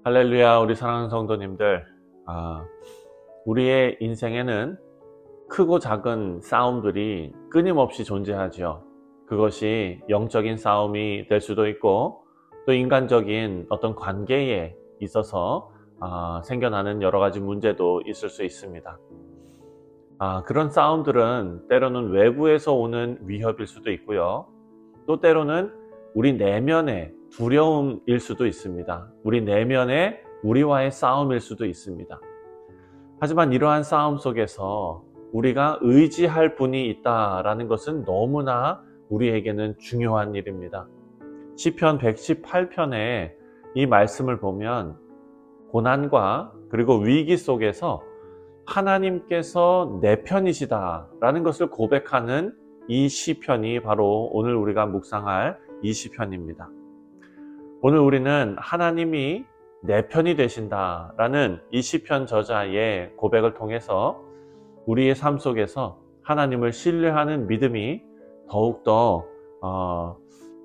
할렐루야, 우리 사랑하는 성도님들. 우리의 인생에는 크고 작은 싸움들이 끊임없이 존재하죠. 그것이 영적인 싸움이 될 수도 있고, 또 인간적인 어떤 관계에 있어서 생겨나는 여러 가지 문제도 있을 수 있습니다. 그런 싸움들은 때로는 외부에서 오는 위협일 수도 있고요. 또 때로는 우리 내면의 두려움일 수도 있습니다. 우리 내면의 우리와의 싸움일 수도 있습니다. 하지만 이러한 싸움 속에서 우리가 의지할 분이 있다라는 것은 너무나 우리에게는 중요한 일입니다. 시편 118편에 이 말씀을 보면 고난과 그리고 위기 속에서 하나님께서 내 편이시다라는 것을 고백하는 이 시편이 바로 오늘 우리가 묵상할 이 시편입니다. 오늘 우리는 하나님이 내 편이 되신다라는 이 시편 저자의 고백을 통해서 우리의 삶 속에서 하나님을 신뢰하는 믿음이 더욱더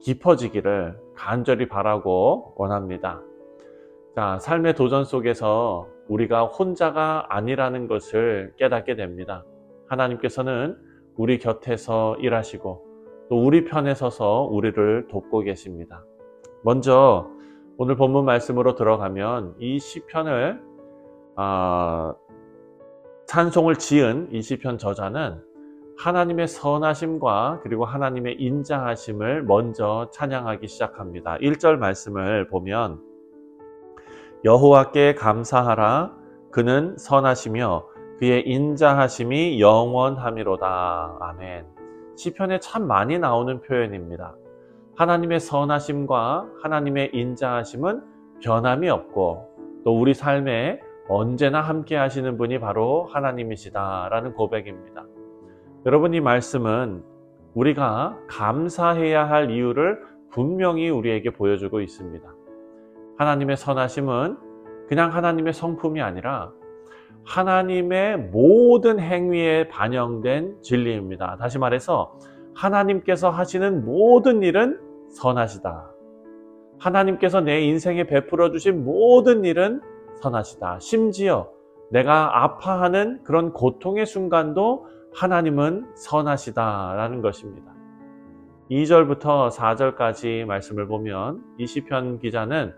깊어지기를 간절히 바라고 원합니다. 자, 삶의 도전 속에서 우리가 혼자가 아니라는 것을 깨닫게 됩니다. 하나님께서는 우리 곁에서 일하시고 또 우리 편에 서서 우리를 돕고 계십니다. 먼저 오늘 본문 말씀으로 들어가면 이 시편을 찬송을 지은 이 시편 저자는 하나님의 선하심과 그리고 하나님의 인자하심을 먼저 찬양하기 시작합니다. 1절 말씀을 보면 여호와께 감사하라. 그는 선하시며 그의 인자하심이 영원하미로다. 아멘. 시편에 참 많이 나오는 표현입니다. 하나님의 선하심과 하나님의 인자하심은 변함이 없고 또 우리 삶에 언제나 함께 하시는 분이 바로 하나님이시다라는 고백입니다. 여러분, 이 말씀은 우리가 감사해야 할 이유를 분명히 우리에게 보여주고 있습니다. 하나님의 선하심은 그냥 하나님의 성품이 아니라 하나님의 모든 행위에 반영된 진리입니다. 다시 말해서 하나님께서 하시는 모든 일은 선하시다. 하나님께서 내 인생에 베풀어 주신 모든 일은 선하시다. 심지어 내가 아파하는 그런 고통의 순간도 하나님은 선하시다라는 것입니다. 2절부터 4절까지 말씀을 보면 이 시편 기자는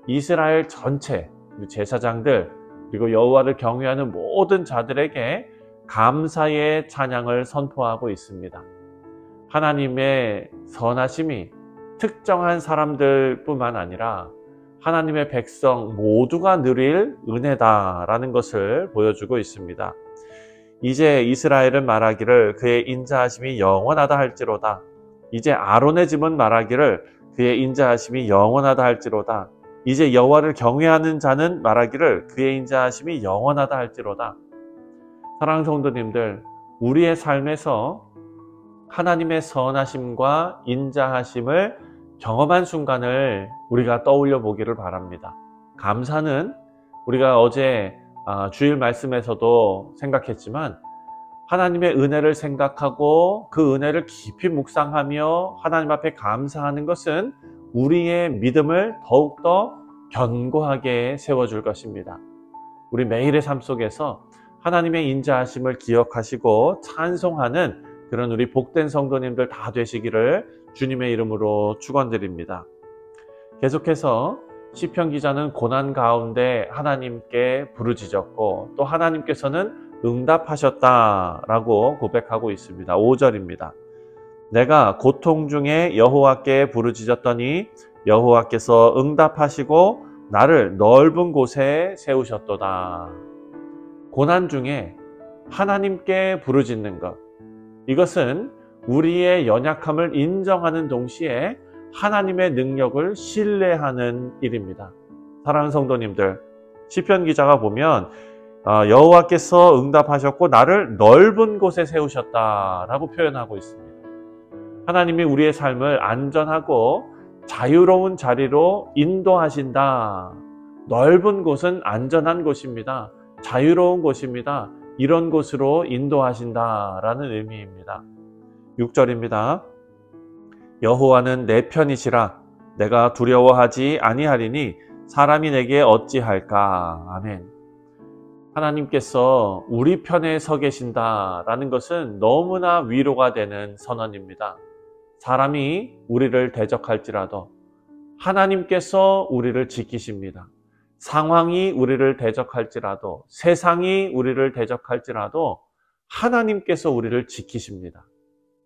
이스라엘 전체 제사장들 그리고 여호와를 경외하는 모든 자들에게 감사의 찬양을 선포하고 있습니다. 하나님의 선하심이 특정한 사람들뿐만 아니라 하나님의 백성 모두가 누릴 은혜다라는 것을 보여주고 있습니다. 이제 이스라엘은 말하기를 그의 인자하심이 영원하다 할지로다. 이제 아론의 집은 말하기를 그의 인자하심이 영원하다 할지로다. 이제 여호와를 경외하는 자는 말하기를 그의 인자하심이 영원하다 할지로다. 사랑하는 성도님들, 우리의 삶에서 하나님의 선하심과 인자하심을 경험한 순간을 우리가 떠올려 보기를 바랍니다. 감사는 우리가 어제 주일 말씀에서도 생각했지만 하나님의 은혜를 생각하고 그 은혜를 깊이 묵상하며 하나님 앞에 감사하는 것은 우리의 믿음을 더욱더 견고하게 세워줄 것입니다. 우리 매일의 삶 속에서 하나님의 인자하심을 기억하시고 찬송하는 그런 우리 복된 성도님들 다 되시기를 주님의 이름으로 축원드립니다. 계속해서 시편 기자는 고난 가운데 하나님께 부르짖었고 또 하나님께서는 응답하셨다라고 고백하고 있습니다. 5절입니다. 내가 고통 중에 여호와께 부르짖었더니 여호와께서 응답하시고 나를 넓은 곳에 세우셨도다. 고난 중에 하나님께 부르짖는 것, 이것은 우리의 연약함을 인정하는 동시에 하나님의 능력을 신뢰하는 일입니다. 사랑하는 성도님들, 시편 기자가 보면 여호와께서 응답하셨고 나를 넓은 곳에 세우셨다라고 표현하고 있습니다. 하나님이 우리의 삶을 안전하고 자유로운 자리로 인도하신다. 넓은 곳은 안전한 곳입니다. 자유로운 곳입니다. 이런 곳으로 인도하신다라는 의미입니다. 6절입니다. 여호와는 내 편이시라. 내가 두려워하지 아니하리니 사람이 내게 어찌할까? 아멘. 하나님께서 우리 편에 서 계신다라는 것은 너무나 위로가 되는 선언입니다. 사람이 우리를 대적할지라도 하나님께서 우리를 지키십니다. 상황이 우리를 대적할지라도, 세상이 우리를 대적할지라도 하나님께서 우리를 지키십니다.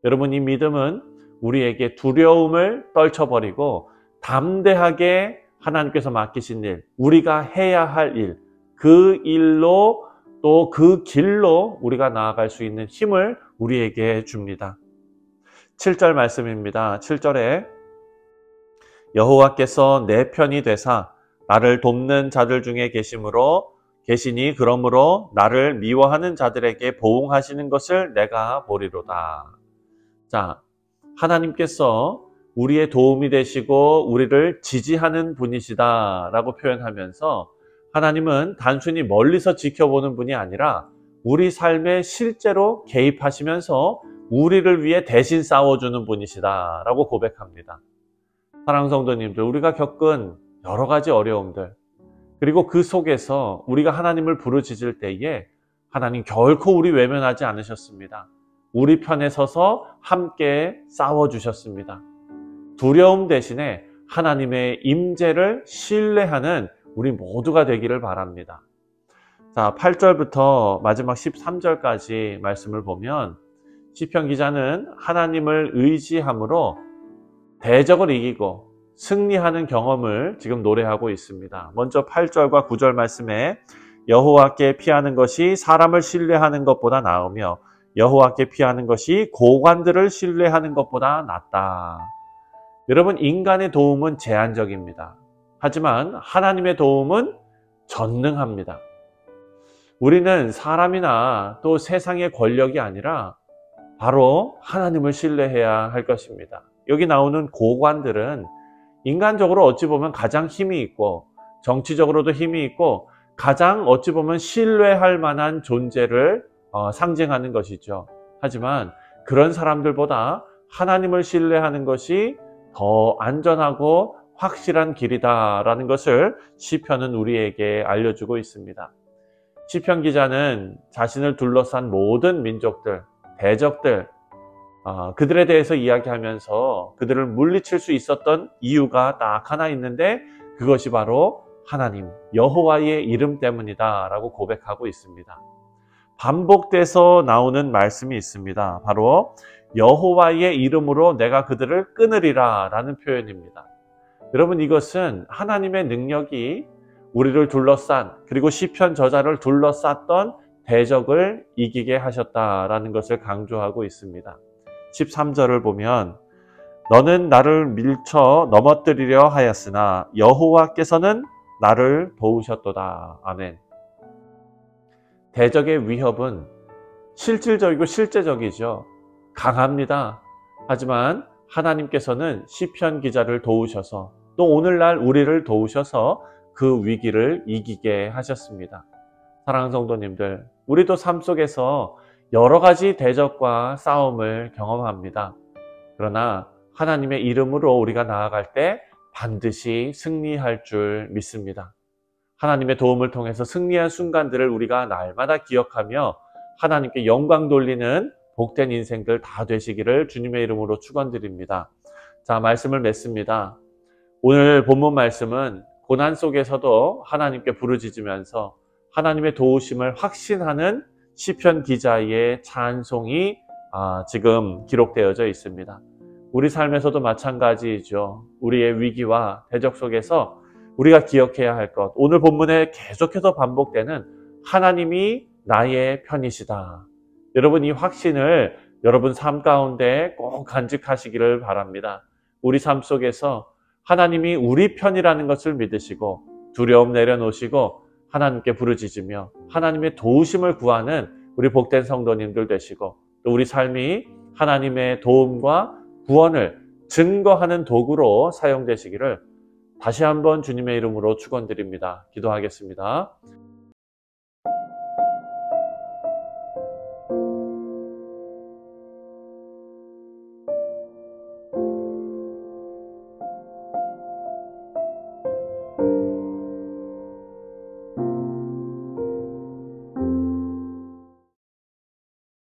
여러분, 이 믿음은 우리에게 두려움을 떨쳐버리고 담대하게 하나님께서 맡기신 일, 우리가 해야 할 일, 그 일로 또 그 길로 우리가 나아갈 수 있는 힘을 우리에게 줍니다. 7절 말씀입니다. 7절에 여호와께서 내 편이 되사 나를 돕는 자들 중에 계시니 그러므로 나를 미워하는 자들에게 보응하시는 것을 내가 보리로다. 자, 하나님께서 우리의 도움이 되시고 우리를 지지하는 분이시다라고 표현하면서 하나님은 단순히 멀리서 지켜보는 분이 아니라 우리 삶에 실제로 개입하시면서 우리를 위해 대신 싸워주는 분이시다라고 고백합니다. 사랑하는 성도님들, 우리가 겪은 여러 가지 어려움들, 그리고 그 속에서 우리가 하나님을 부르짖을 때에 하나님 결코 우리 외면하지 않으셨습니다. 우리 편에 서서 함께 싸워주셨습니다. 두려움 대신에 하나님의 임재를 신뢰하는 우리 모두가 되기를 바랍니다. 자, 8절부터 마지막 13절까지 말씀을 보면 시편 기자는 하나님을 의지함으로 대적을 이기고 승리하는 경험을 지금 노래하고 있습니다. 먼저 8절과 9절 말씀에 여호와께 피하는 것이 사람을 신뢰하는 것보다 나으며 여호와께 피하는 것이 고관들을 신뢰하는 것보다 낫다. 여러분, 인간의 도움은 제한적입니다. 하지만 하나님의 도움은 전능합니다. 우리는 사람이나 또 세상의 권력이 아니라 바로 하나님을 신뢰해야 할 것입니다. 여기 나오는 고관들은 인간적으로 어찌 보면 가장 힘이 있고 정치적으로도 힘이 있고 가장 어찌 보면 신뢰할 만한 존재를 상징하는 것이죠. 하지만 그런 사람들보다 하나님을 신뢰하는 것이 더 안전하고 확실한 길이다라는 것을 시편은 우리에게 알려주고 있습니다. 시편 기자는 자신을 둘러싼 모든 민족들, 대적들, 그들에 대해서 이야기하면서 그들을 물리칠 수 있었던 이유가 딱 하나 있는데 그것이 바로 하나님, 여호와의 이름 때문이다 라고 고백하고 있습니다. 반복돼서 나오는 말씀이 있습니다. 바로 여호와의 이름으로 내가 그들을 끊으리라 라는 표현입니다. 여러분, 이것은 하나님의 능력이 우리를 둘러싼, 그리고 시편 저자를 둘러쌌던 대적을 이기게 하셨다라는 것을 강조하고 있습니다. 13절을 보면 너는 나를 밀쳐 넘어뜨리려 하였으나 여호와께서는 나를 도우셨도다. 아멘. 대적의 위협은 실질적이고 실제적이죠. 강합니다. 하지만 하나님께서는 시편 기자를 도우셔서 또 오늘날 우리를 도우셔서 그 위기를 이기게 하셨습니다. 사랑하는 성도님들, 우리도 삶 속에서 여러 가지 대적과 싸움을 경험합니다. 그러나 하나님의 이름으로 우리가 나아갈 때 반드시 승리할 줄 믿습니다. 하나님의 도움을 통해서 승리한 순간들을 우리가 날마다 기억하며 하나님께 영광 돌리는 복된 인생들 다 되시기를 주님의 이름으로 축원드립니다. 자, 말씀을 맺습니다. 오늘 본문 말씀은 고난 속에서도 하나님께 부르짖으면서 하나님의 도우심을 확신하는 시편 기자의 찬송이 지금 기록되어져 있습니다. 우리 삶에서도 마찬가지이죠. 우리의 위기와 대적 속에서 우리가 기억해야 할 것, 오늘 본문에 계속해서 반복되는 하나님이 나의 편이시다. 여러분, 이 확신을 여러분 삶 가운데 꼭 간직하시기를 바랍니다. 우리 삶 속에서 하나님이 우리 편이라는 것을 믿으시고 두려움 내려놓으시고 하나님께 부르짖으며 하나님의 도우심을 구하는 우리 복된 성도님들 되시고 또 우리 삶이 하나님의 도움과 구원을 증거하는 도구로 사용되시기를 다시 한번 주님의 이름으로 축원드립니다. 기도하겠습니다.